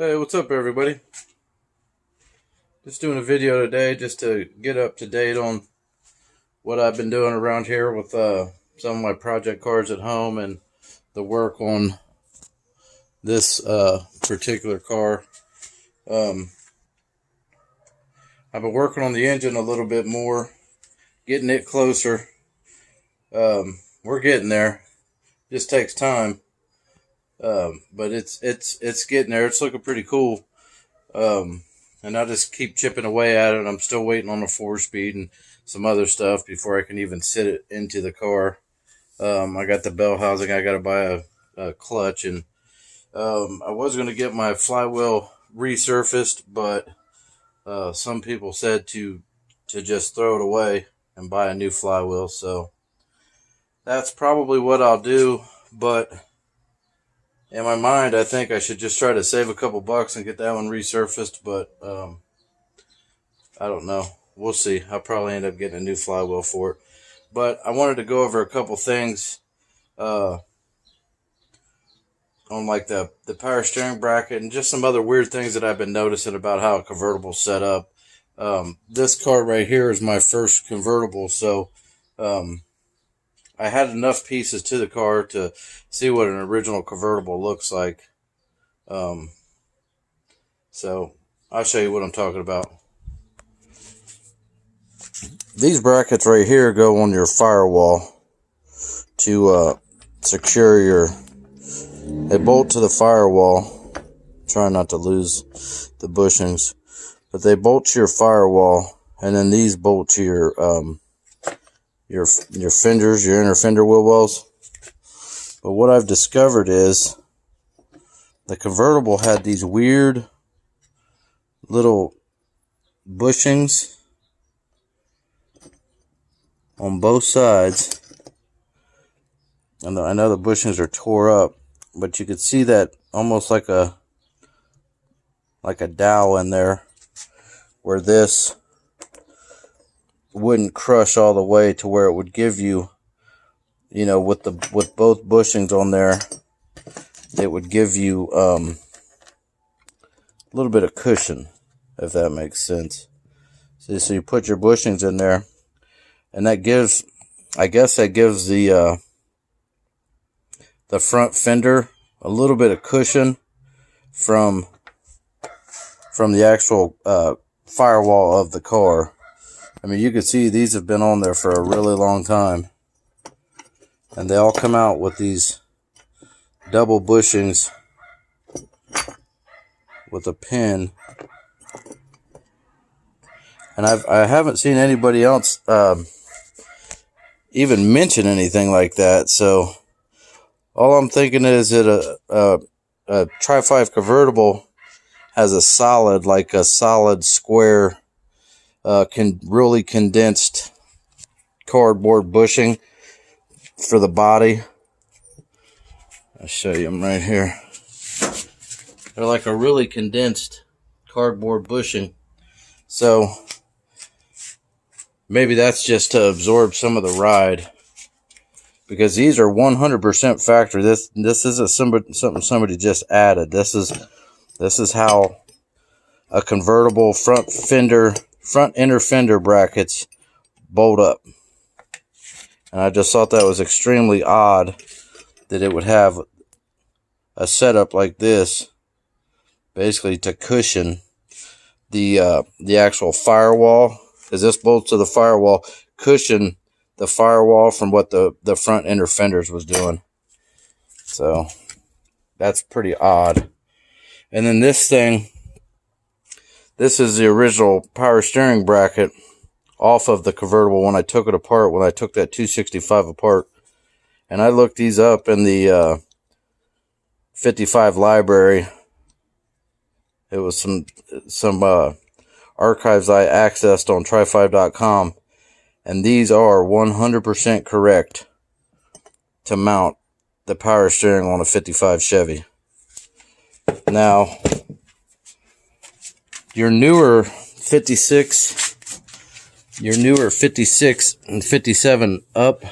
Hey, what's up everybody? Just doing a video today just to get up to date on what I've been doing around here with some of my project cars at home and the work on this particular car. I've been working on the engine a little bit more, getting it closer. We're getting there. Just takes time. But it's getting there. It's looking pretty cool. And I just keep chipping away at it. I'm still waiting on a 4-speed and some other stuff before I can even sit it into the car. I got the bell housing. I got to buy a clutch, and I was going to get my flywheel resurfaced, but some people said to just throw it away and buy a new flywheel. So that's probably what I'll do, but in my mind, I think I should just try to save a couple bucks and get that one resurfaced, but I don't know. We'll see. I'll probably end up getting a new flywheel for it. But I wanted to go over a couple things on like the power steering bracket and just some other weird things that I've been noticing about how a convertible's set up. This car right here is my first convertible, so I had enough pieces to the car to see what an original convertible looks like. So I'll show you what I'm talking about. These brackets right here go on your firewall to secure they bolt to the firewall. Try not to lose the bushings, but they bolt to your firewall, and then these bolt to your fenders, your inner fender wheel wells. But what I've discovered is the convertible had these weird little bushings on both sides. And I know the bushings are tore up, but you could see that almost like a dowel in there, where this wouldn't crush all the way to where it would give you, with both bushings on there, it would give you a little bit of cushion, if that makes sense. So you put your bushings in there, and that gives, I guess that gives the front fender a little bit of cushion from the actual firewall of the car. I mean, you can see these have been on there for a really long time, and they all come out with these double bushings with a pin. And I haven't seen anybody else even mention anything like that. So all I'm thinking is that a Tri-5 convertible has a solid square, really condensed cardboard bushing for the body. I'll show you them right here. They're like a really condensed cardboard bushing. So maybe that's just to absorb some of the ride, because these are 100% factory. This isn't something somebody just added. This is how a convertible front inner fender brackets bolt up. And I just thought that was extremely odd that it would have a setup like this, basically to cushion the actual firewall, because this bolts to the firewall, cushion the firewall from what the front inner fenders was doing. So that's pretty odd. And then this thing, this is the original power steering bracket off of the convertible when I took it apart, when I took that 265 apart. And I looked these up in the 55 library. It was some archives I accessed on tri5.com, and these are 100% correct to mount the power steering on a 55 Chevy. Now, your newer 56 and 57 up,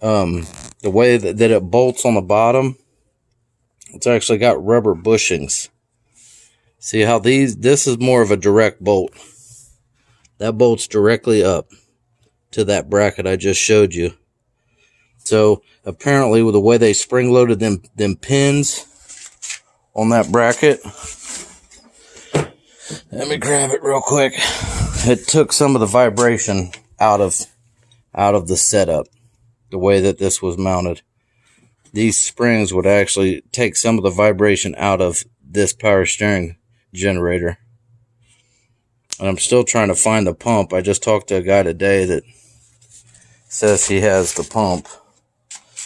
the way that it bolts on the bottom, it's actually got rubber bushings See how this is more of a direct bolt. That bolts directly up to that bracket I just showed you. So apparently with the way they spring loaded them pins on that bracket, let me grab it real quick. It took some of the vibration out of the setup, the way that this was mounted. These springs would actually take some of the vibration out of this power steering generator. And I'm still trying to find the pump. I just talked to a guy today that says he has the pump.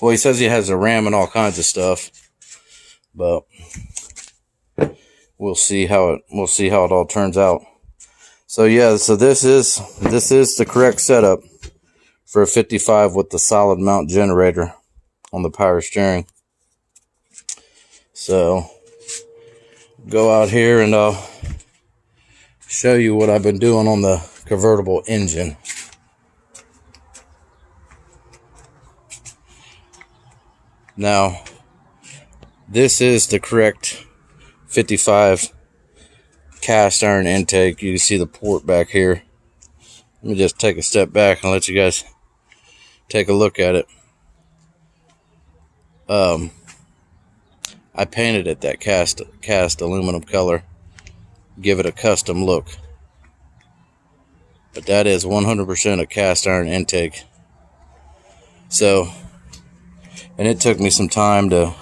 Well, he says he has the RAM and all kinds of stuff, but we'll see how it all turns out. So yeah, so this is the correct setup for a 55 with the solid mount generator on the power steering. So go out here and I'll show you what I've been doing on the convertible engine. Now, this is the correct 55 cast iron intake. You can see the port back here. Let me just take a step back and let you guys take a look at it. I painted it that cast aluminum color, give it a custom look, but that is 100% a cast iron intake. So, and it took me some time to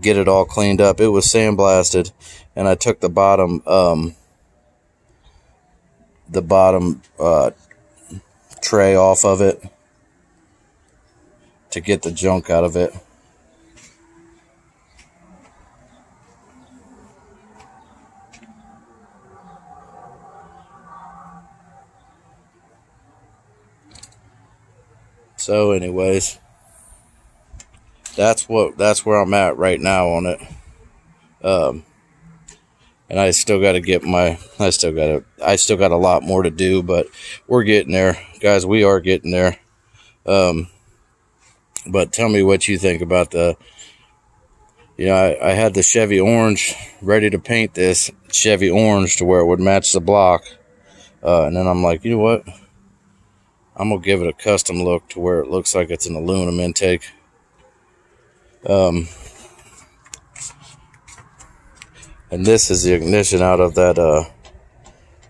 get it all cleaned up. It was sandblasted, and I took the bottom tray off of it to get the junk out of it. So anyways, that's where I'm at right now on it. And I still got to get I still got a lot more to do, but we're getting there, guys. We are getting there. But tell me what you think about the, I had the Chevy orange ready to paint this Chevy orange to where it would match the block. And then I'm like, you know what? I'm going to give it a custom look to where it looks like it's an aluminum intake. And this is the ignition out of that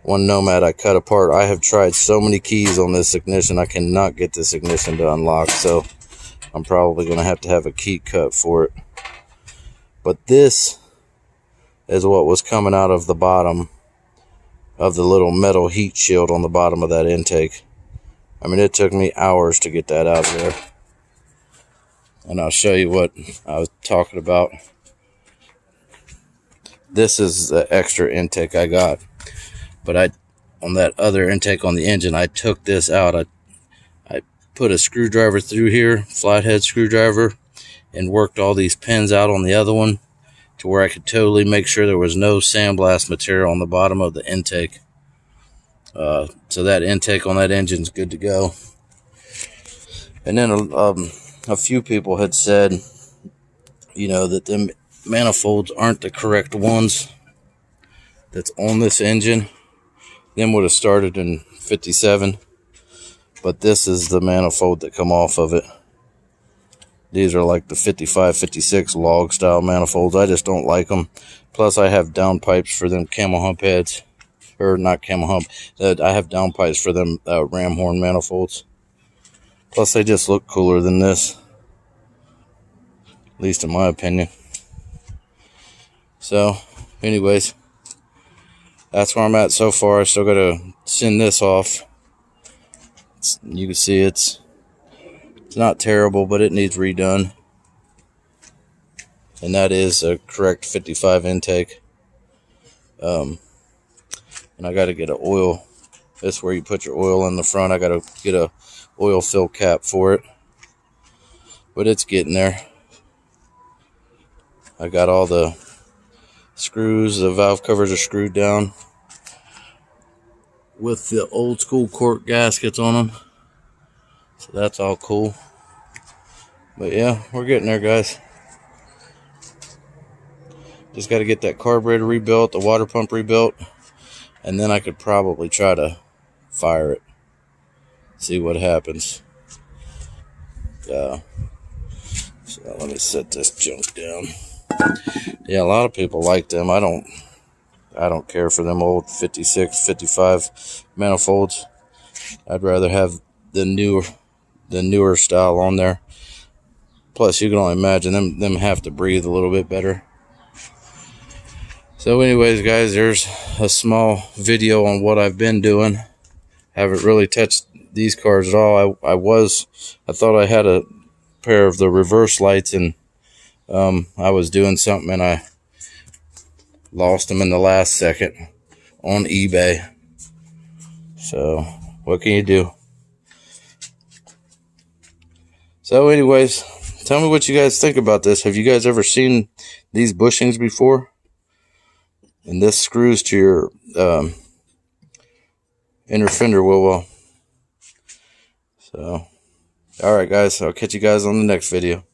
one Nomad I cut apart. I have tried so many keys on this ignition. I cannot get this ignition to unlock, so I'm probably going to have a key cut for it. But this is what was coming out of the bottom of the little metal heat shield on the bottom of that intake. I mean, it took me hours to get that out of there. And I'll show you what I was talking about. This is the extra intake I got. But on that other intake on the engine, I took this out. I put a screwdriver through here, flathead screwdriver, and worked all these pins out on the other one to where I could totally make sure there was no sandblast material on the bottom of the intake. So that intake on that engine's good to go. And then a few people had said, that the manifolds aren't the correct ones that's on this engine. Them would have started in 57, but this is the manifold that come off of it. These are like the 55, 56 log style manifolds. I just don't like them. Plus I have downpipes for them camel hump heads. Or not camel hump. I have downpipes for them ram horn manifolds. Plus they just look cooler than this. At least in my opinion. So, anyways. That's where I'm at so far. I still got to send this off. You can see it's not terrible, but it needs redone. And that is a correct 55 intake. And I got to get an oil. That's where you put your oil in the front. I got to get a oil fill cap for it. But it's getting there. I got all the screws. The valve covers are screwed down with the old school cork gaskets on them. So that's all cool. But yeah, we're getting there, guys. Just got to get that carburetor rebuilt, the water pump rebuilt, and then I could probably try to fire it. See what happens. So let me set this junk down. Yeah, a lot of people like them. I don't care for them old 56, 55 manifolds. I'd rather have the newer style on there. Plus, you can only imagine them have to breathe a little bit better. So anyways, guys, there's a small video on what I've been doing. Haven't really touched these cars at all. I thought I had a pair of the reverse lights, and I was doing something and I lost them in the last second on eBay. So what can you do? So anyways, tell me what you guys think about this. Have you guys ever seen these bushings before? And this screws to your inner fender wheel well. So, alright guys, I'll catch you guys on the next video.